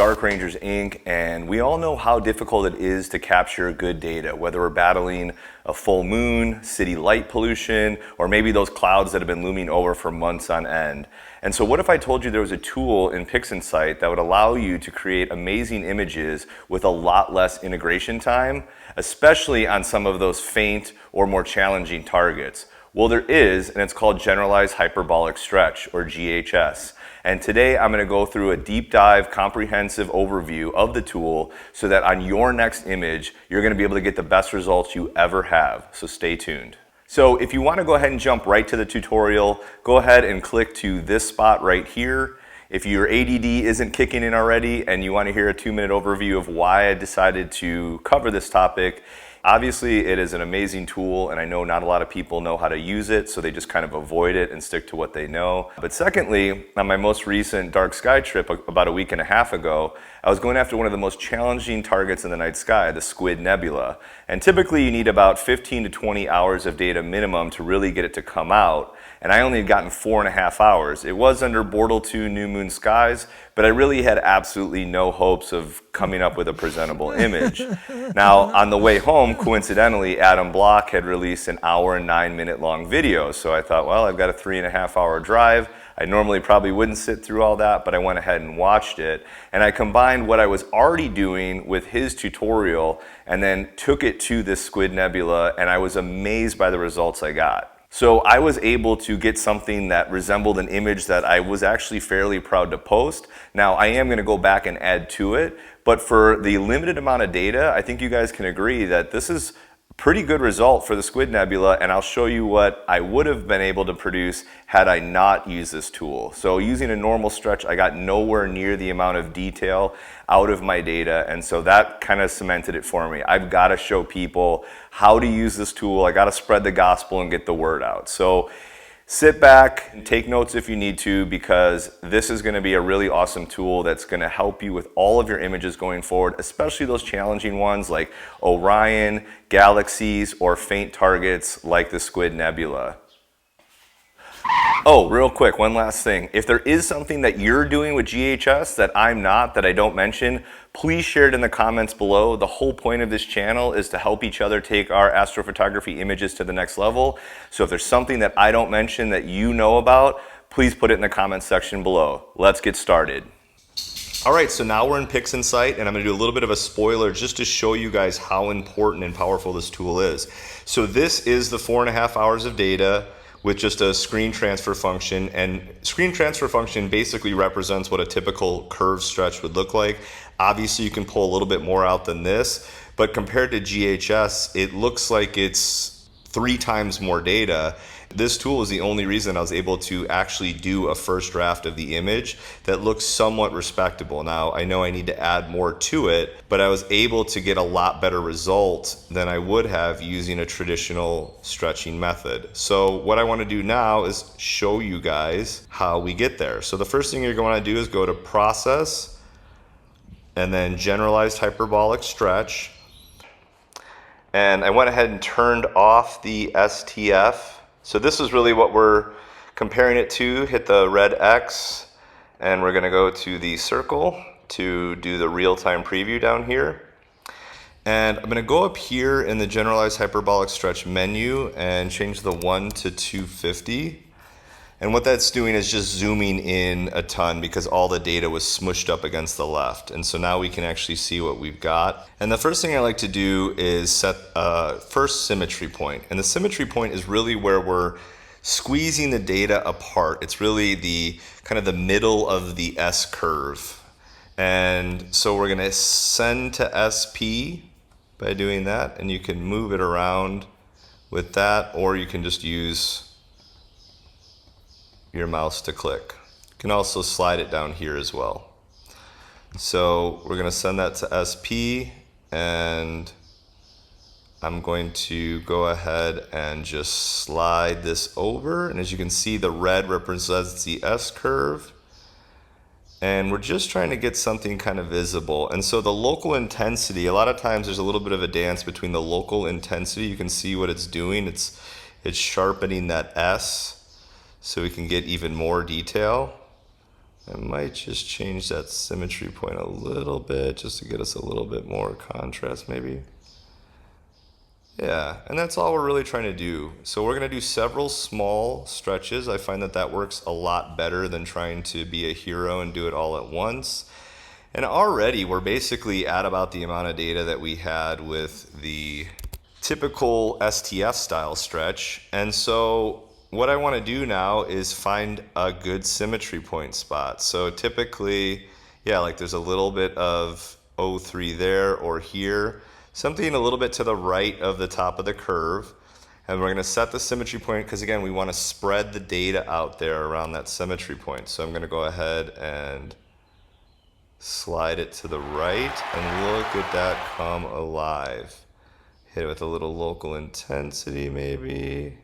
Dark Rangers Inc. and we all know how difficult it is to capture good data, whether we're battling a full moon, city light pollution, or maybe those clouds that have been looming over for months on end. And so what if I told you there was a tool in PixInsight that would allow you to create amazing images with a lot less integration time, especially on some of those faint or more challenging targets? Well, there is, and it's called Generalized Hyperbolic Stretch, or GHS. And today I'm going to go through a deep dive, comprehensive overview of the tool so that on your next image, you're going to be able to get the best results you ever have. So stay tuned. So if you want to go ahead and jump right to the tutorial, go ahead and click to this spot right here. If your ADD isn't kicking in already and you want to hear a 2-minute overview of why I decided to cover this topic, obviously it is an amazing tool and I know not a lot of people know how to use it, so they just kind of avoid it and stick to what they know. But secondly, on my most recent dark sky trip about a week and a half ago, I was going after one of the most challenging targets in the night sky, the Squid Nebula. And typically you need about 15 to 20 hours of data minimum to really get it to come out. And I only had gotten 4.5 hours. It was under Bortle 2 new moon skies, but I really had absolutely no hopes of coming up with a presentable image. Now, on the way home, coincidentally, Adam Block had released an 1 hour and 9-minute long video. So I thought, well, I've got a 3.5 hour drive. I normally probably wouldn't sit through all that, but I went ahead and watched it. And I combined what I was already doing with his tutorial and then took it to this Squid Nebula, and I was amazed by the results I got. So I was able to get something that resembled an image that I was actually fairly proud to post. Now, I am going to go back and add to it, but for the limited amount of data, I think you guys can agree that this is a pretty good result for the Squid Nebula, and I'll show you what I would have been able to produce had I not used this tool. So using a normal stretch, I got nowhere near the amount of detail out of my data, and so that kind of cemented it for me. I've got to show people how to use this tool. I got to spread the gospel and get the word out. So sit back and take notes if you need to, because this is going to be a really awesome tool that's going to help you with all of your images going forward, especially those challenging ones like Orion, galaxies, or faint targets like the Squid Nebula. Oh, real quick, one last thing. If there is something that you're doing with GHS that I'm not, that I don't mention, please share it in the comments below. The whole point of this channel is to help each other take our astrophotography images to the next level. So if there's something that I don't mention that you know about, please put it in the comments section below. Let's get started. All right, so now we're in PixInsight, and I'm going to do a little bit of a spoiler just to show you guys how important and powerful this tool is. So this is the 4.5 hours of data with just a screen transfer function, and screen transfer function basically represents what a typical curved stretch would look like. Obviously you can pull a little bit more out than this, but compared to GHS, it looks like it's 3 times more data. This tool is the only reason I was able to actually do a first draft of the image that looks somewhat respectable. Now, I know I need to add more to it, but I was able to get a lot better result than I would have using a traditional stretching method. So what I want to do now is show you guys how we get there. So the first thing you're going to do is go to Process, and then Generalized Hyperbolic Stretch. And I went ahead and turned off the STF. So this is really what we're comparing it to. Hit the red X, and we're going to go to the circle to do the real-time preview down here. And I'm going to go up here in the Generalized Hyperbolic Stretch menu and change the 1 to 250. And what that's doing is just zooming in a ton because all the data was smushed up against the left. And so now we can actually see what we've got. And the first thing I like to do is set a first symmetry point. And the symmetry point is really where we're squeezing the data apart. It's really the kind of the middle of the S curve. And so we're going to send to SP by doing that. And you can move it around with that, or you can just use your mouse to click. You can also slide it down here as well. So we're going to send that to SP, and I'm going to go ahead and just slide this over. And as you can see, the red represents the S curve. And we're just trying to get something kind of visible. And so the local intensity, a lot of times there's a little bit of a dance between the local intensity. You can see what it's doing. It's sharpening that S, so we can get even more detail I might just change that symmetry point a little bit just to get us a little bit more contrast maybe. Yeah, and that's all we're really trying to do. So we're going to do several small stretches. I find that that works a lot better than trying to be a hero and do it all at once. And already we're basically at about the amount of data that we had with the typical STF style stretch. And so what I want to do now is find a good symmetry point spot. So typically, yeah, like there's a little bit of O3 there or here, something a little bit to the right of the top of the curve. And we're going to set the symmetry point because, again, we want to spread the data out there around that symmetry point. So I'm going to go ahead and slide it to the right and look at that come alive. Hit it with a little local intensity maybe.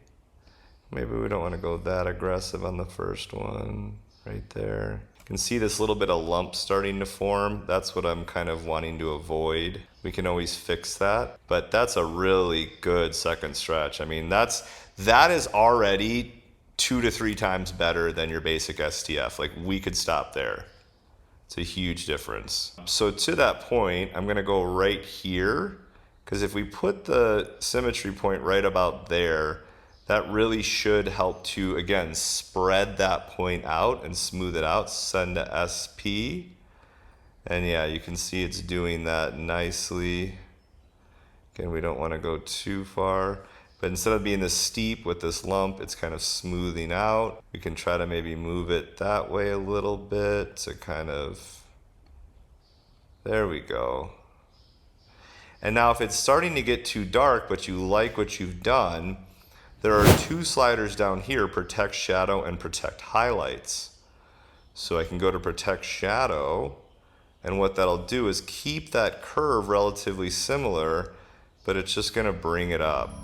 Maybe we don't want to go that aggressive on the first one right there. You can see this little bit of lump starting to form. That's what I'm kind of wanting to avoid. We can always fix that, but that's a really good second stretch. I mean, that is already 2 to 3 times better than your basic STF. Like, we could stop there. It's a huge difference. So to that point, I'm gonna go right here, because if we put the symmetry point right about there, that really should help to, again, spread that point out and smooth it out. Send to SP. And yeah, you can see it's doing that nicely. Again, we don't want to go too far. But instead of being this steep with this lump, it's kind of smoothing out. We can try to maybe move it that way a little bit to kind of, there we go. And now if it's starting to get too dark, but you like what you've done, there are 2 sliders down here, Protect Shadow and Protect Highlights. So I can go to Protect Shadow, and what that'll do is keep that curve relatively similar, but it's just gonna bring it up.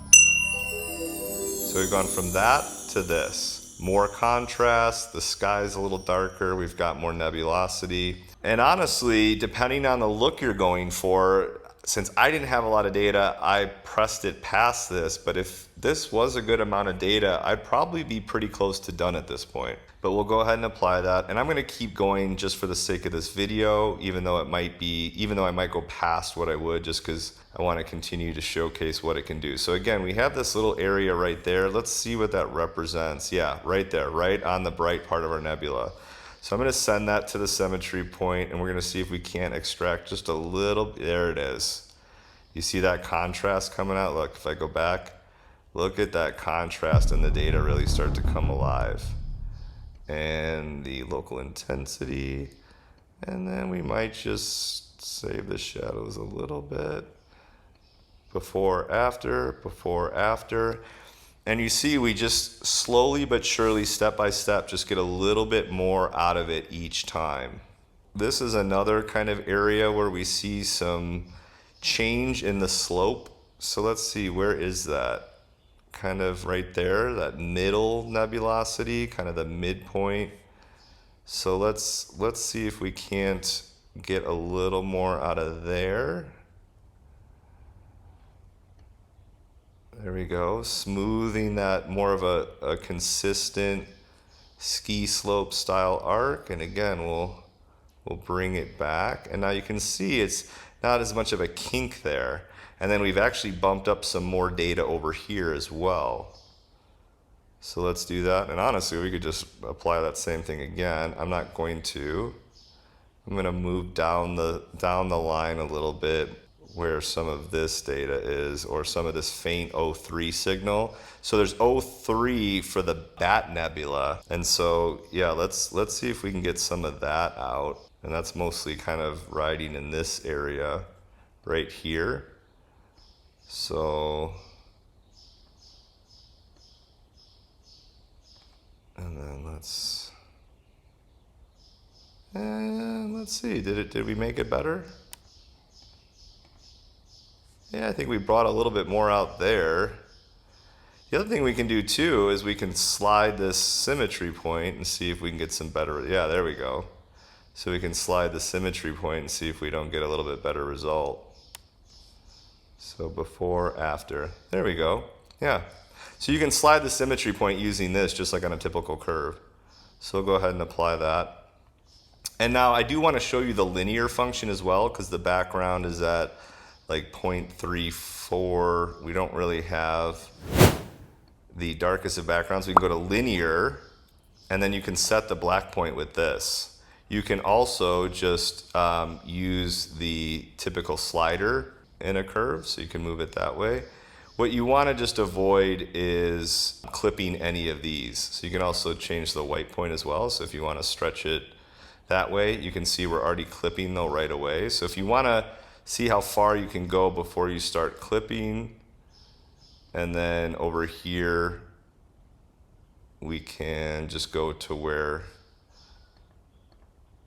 So we've gone from that to this. More contrast, the sky's a little darker, we've got more nebulosity. And honestly, depending on the look you're going for, since I didn't have a lot of data, I pressed it past this, but if this was a good amount of data, I'd probably be pretty close to done at this point. But we'll go ahead and apply that, and I'm gonna keep going just for the sake of this video, even though I might go past what I would, just because I wanna continue to showcase what it can do. So again, we have this little area right there. Let's see what that represents. Yeah, right there, right on the bright part of our nebula. So I'm going to send that to the symmetry point, and we're going to see if we can't extract just a little. There it is. You see that contrast coming out? Look, if I go back, look at that contrast, and the data really start to come alive. And the local intensity, and then we might just save the shadows a little bit. Before, after. And you see we just slowly but surely, step by step, just get a little bit more out of it each time. This is another kind of area where we see some change in the slope. So let's see, where is that? Kind of right there, that middle nebulosity, kind of the midpoint. So let's see if we can't get a little more out of there. There we go, smoothing that, more of a consistent ski slope style arc. And again, we'll bring it back. And now you can see it's not as much of a kink there. And then we've actually bumped up some more data over here as well. So let's do that. And honestly, we could just apply that same thing again. I'm not going to. I'm going to move down the line a little bit, where some of this data is, or some of this faint O3 signal. So there's O3 for the Bat Nebula. And so, yeah, let's see if we can get some of that out. And that's mostly kind of riding in this area right here. So, and then let's see, did we make it better? Yeah, I think we brought a little bit more out there. The other thing we can do too is we can slide this symmetry point and see if we can get some better, yeah, there we go. So we can slide the symmetry point and see if we don't get a little bit better result. So before, after, there we go, yeah. So you can slide the symmetry point using this just like on a typical curve. So we'll go ahead and apply that. And now I do want to show you the linear function as well, because the background is at like 0.34. We don't really have the darkest of backgrounds. We can go to linear, and then you can set the black point with this. You can also just use the typical slider in a curve, so you can move it that way. What you want to just avoid is clipping any of these. So you can also change the white point as well. So if you want to stretch it that way, you can see we're already clipping though right away. So if you want to see how far you can go before you start clipping, and then over here, we can just go to where,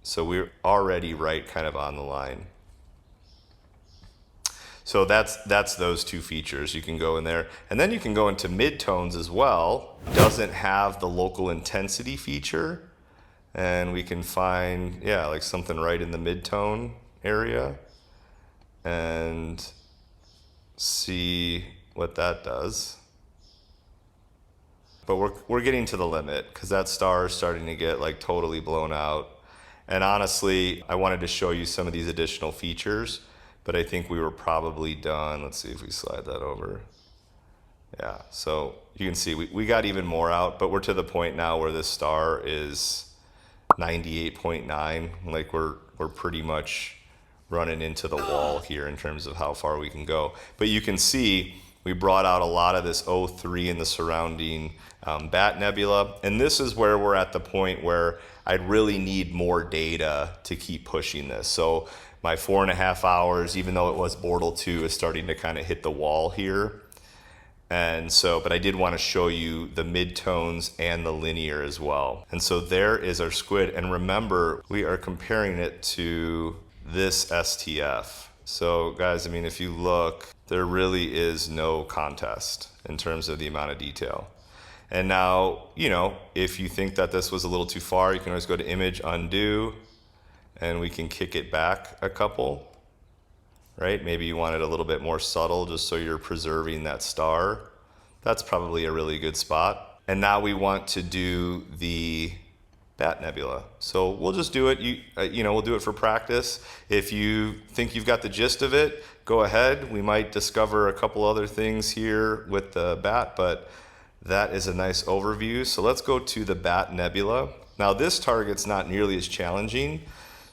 so we're already right kind of on the line. So that's those two features. You can go in there, and then you can go into midtones as well. Doesn't have the local intensity feature, and we can find, yeah, like something right in the midtone area and see what that does. But we're getting to the limit because that star is starting to get like totally blown out. And honestly, I wanted to show you some of these additional features, but I think we were probably done. Let's see if we slide that over. Yeah, so you can see we got even more out, but we're to the point now where this star is 98.9. Like we're pretty much running into the wall here in terms of how far we can go. But you can see we brought out a lot of this O3 in the surrounding Bat Nebula. And this is where we're at the point where I'd really need more data to keep pushing this. So my 4.5 hours, even though it was Bortle 2, is starting to kind of hit the wall here. And so, but I did want to show you the midtones and the linear as well. And so there is our squid. And remember, we are comparing it to this STF. So guys, I mean, if you look, there really is no contest in terms of the amount of detail. And now, you know, if you think that this was a little too far, you can always go to image, undo, and we can kick it back a couple, right? Maybe you want it a little bit more subtle just so you're preserving that star. That's probably a really good spot. And now we want to do the Bat Nebula. So we'll just do it, you know, we'll do it for practice. If you think you've got the gist of it, go ahead. We might discover a couple other things here with the Bat, but that is a nice overview. So let's go to the Bat Nebula. Now this target's not nearly as challenging.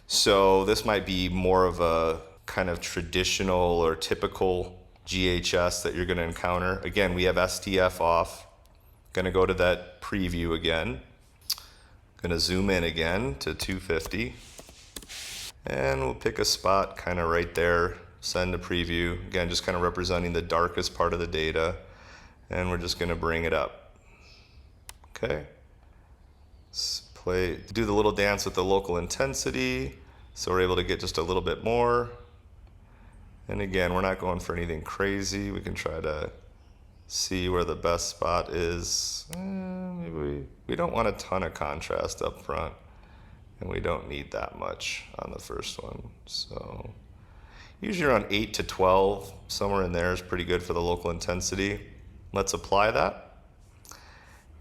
So this might be more of a kind of traditional or typical GHS that you're going to encounter. Again, we have STF off. Going to go to that preview again. Going to zoom in again to 250. And we'll pick a spot kind of right there. Send a preview. Again, just kind of representing the darkest part of the data. And we're just going to bring it up. Okay. Do the little dance with the local intensity, so we're able to get just a little bit more. And again, we're not going for anything crazy. We can try to see where the best spot is. Maybe we don't want a ton of contrast up front, and we don't need that much on the first one. So usually around 8 to 12, somewhere in there is pretty good for the local intensity. Let's apply that.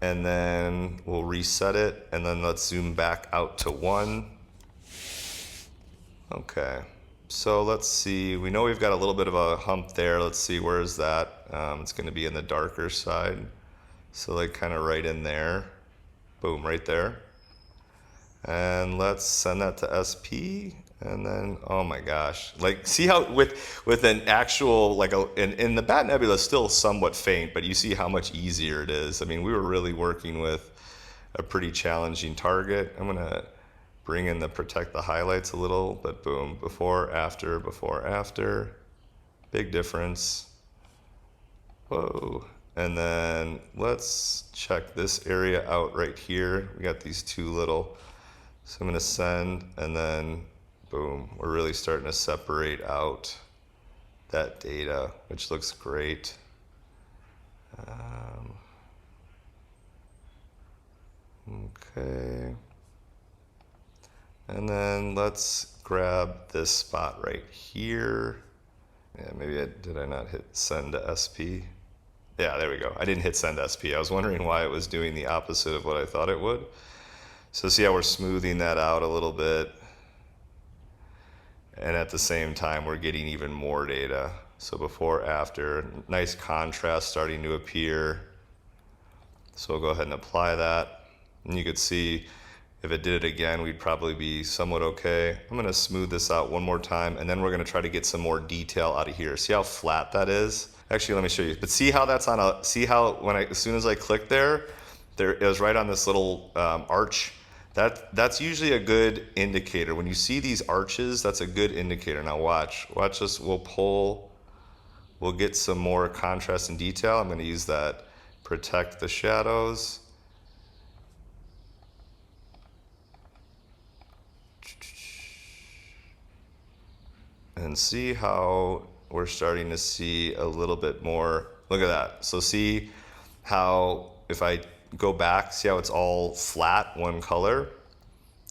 And then we'll reset it, and then let's zoom back out to 1. Okay, so let's see. We know we've got a little bit of a hump there. Let's see, where is that? It's going to be in the darker side. So like kind of right in there. Boom, right there. And let's send that to SP. And then, oh my gosh, like see how with an actual, like in the Bat Nebula is still somewhat faint, but you see how much easier it is. I mean, we were really working with a pretty challenging target. I'm gonna bring in the protect the highlights a little, but boom, before, after, big difference. Whoa. And then let's check this area out right here. We got these two little, so I'm gonna send, and then boom, we're really starting to separate out that data, which looks great. Okay. And then let's grab this spot right here. Yeah, maybe did I not hit send to SP? Yeah, there we go. I didn't hit send SP. I was wondering why it was doing the opposite of what I thought it would. So see how we're smoothing that out a little bit. And at the same time, we're getting even more data. So before, after, nice contrast starting to appear. So we'll go ahead and apply that. And you could see if it did it again, we'd probably be somewhat okay. I'm gonna smooth this out one more time, and then we're gonna try to get some more detail out of here. See how flat that is? Actually, let me show you. But see how that's on a, see how as soon as I click there, it was right on this little arch. That's usually a good indicator. When you see these arches, that's a good indicator. Now watch this, we'll get some more contrast and detail. I'm gonna use that protect the shadows. And see how we're starting to see a little bit more, look at that. So see how if I go back, see how it's all flat, one color,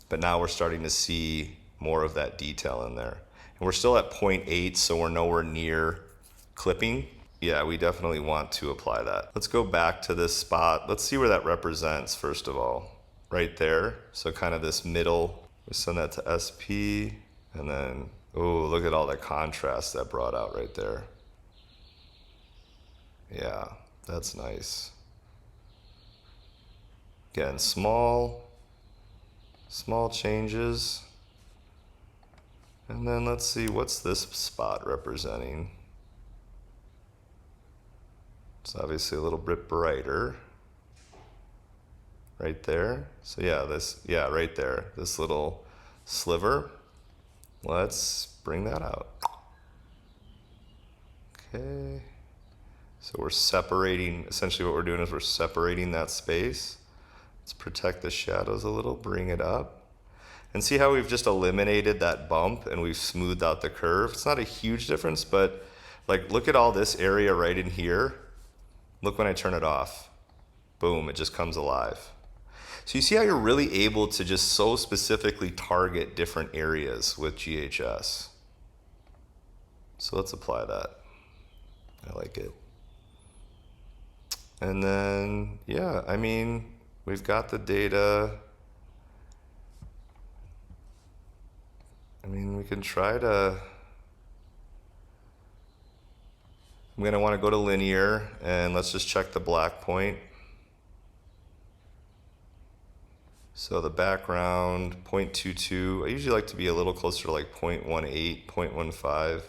but now we're starting to see more of that detail in there. And we're still at 0.8, so we're nowhere near clipping. Yeah, we definitely want to apply that. Let's go back to this spot. Let's see where that represents, first of all. Right there, so kind of this middle. We send that to SP, and then, oh, look at all the contrast that brought out right there. Yeah, that's nice. Again, small changes. And then let's see, what's this spot representing? It's obviously a little bit brighter. Right there. So yeah, right there, this little sliver. Let's bring that out. Okay. So we're separating, essentially what we're doing is we're separating that space. Let's protect the shadows a little, bring it up. And see how we've just eliminated that bump and we've smoothed out the curve. It's not a huge difference, but like look at all this area right in here. Look when I turn it off. Boom, it just comes alive. So you see how you're really able to just so specifically target different areas with GHS. So let's apply that. I like it. And then, yeah, I mean, we've got the data. I mean, we can try to, I'm gonna wanna go to linear and let's just check the black point. So the background, 0.22. I usually like to be a little closer to like 0.18, 0.15.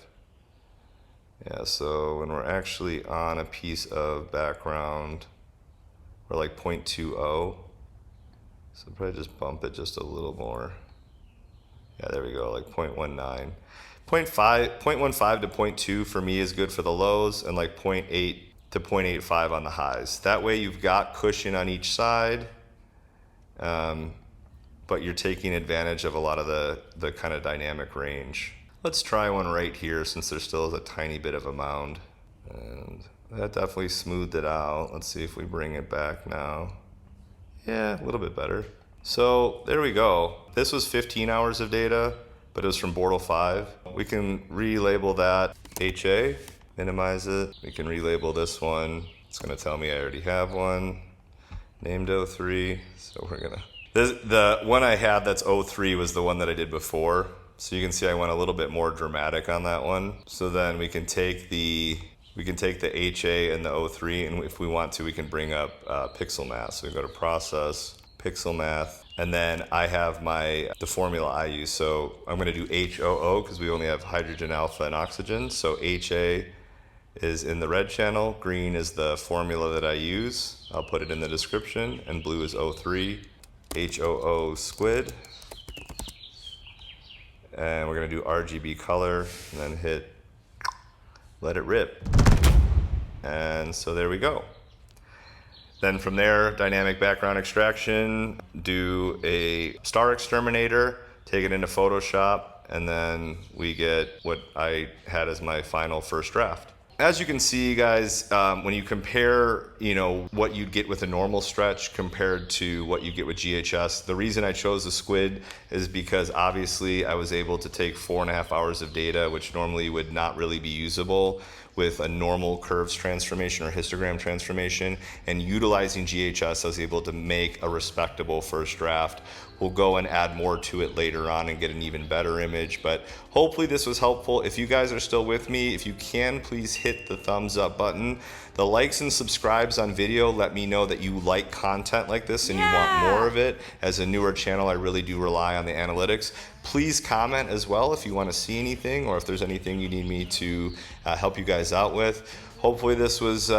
Yeah, so when we're actually on a piece of background, we're like 0.20. So probably just bump it just a little more. Yeah, there we go, like 0.19. 0.15 to 0.2 for me is good for the lows, and like 0.8 to 0.85 on the highs. That way you've got cushion on each side, but you're taking advantage of a lot of the kind of dynamic range. Let's try one right here since there still is a tiny bit of a mound. And that definitely smoothed it out. Let's see if we bring it back now. Yeah, a little bit better. So there we go. This was 15 hours of data, but it was from Bortle 5. We can relabel that HA, minimize it. We can relabel this one. It's gonna tell me I already have one. Named 03, so we're gonna. The one I had that's 03 was the one that I did before. So you can see I went a little bit more dramatic on that one. So then we can take the HA and the 03, and if we want to, we can bring up pixel math. So we go to process, pixel math, and then I have the formula I use. So I'm gonna do HOO because we only have hydrogen alpha and oxygen. So HA is in the red channel, green is the formula that I use. I'll put it in the description, and blue is 03, HOO squid. And we're gonna do RGB color, and then hit let it rip. And so there we go. Then from there, dynamic background extraction, do a star exterminator, take it into Photoshop, and then we get what I had as my final first draft. As you can see, guys, when you compare, what you'd get with a normal stretch compared to what you get with GHS, the reason I chose the squid is because obviously I was able to take 4.5 hours of data, which normally would not really be usable, with a normal curves transformation or histogram transformation, and utilizing GHS, I was able to make a respectable first draft. We'll go and add more to it later on and get an even better image, but hopefully this was helpful. If you guys are still with me, if you can, please hit the thumbs up button. The likes and subscribes on video let me know that you like content like this and you want more of it. As a newer channel, I really do rely on the analytics. Please comment as well if you want to see anything or if there's anything you need me to help you guys out with. Hopefully this was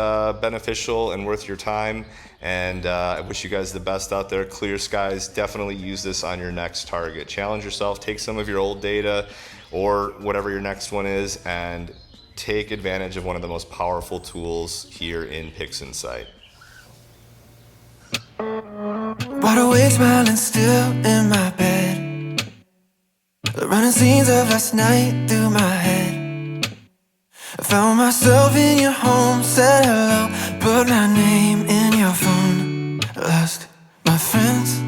beneficial and worth your time, and I wish you guys the best out there. Clear skies. Definitely use this on your next target. Challenge yourself, take some of your old data or whatever your next one is, and take advantage of one of the most powerful tools here in PixInsight. Wide awake, smiling still in my bed, running scenes of last night through my head. I found myself in your home, said hello, put my name in your phone. Lost my friends.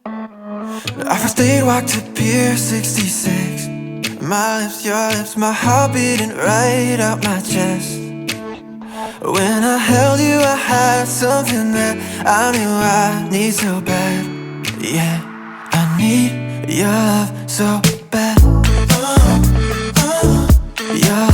I first date walked to Pier 66. My lips, your lips, my heart beating right out my chest. When I held you, I had something that I knew I need so bad. Yeah, I need your love so bad. Your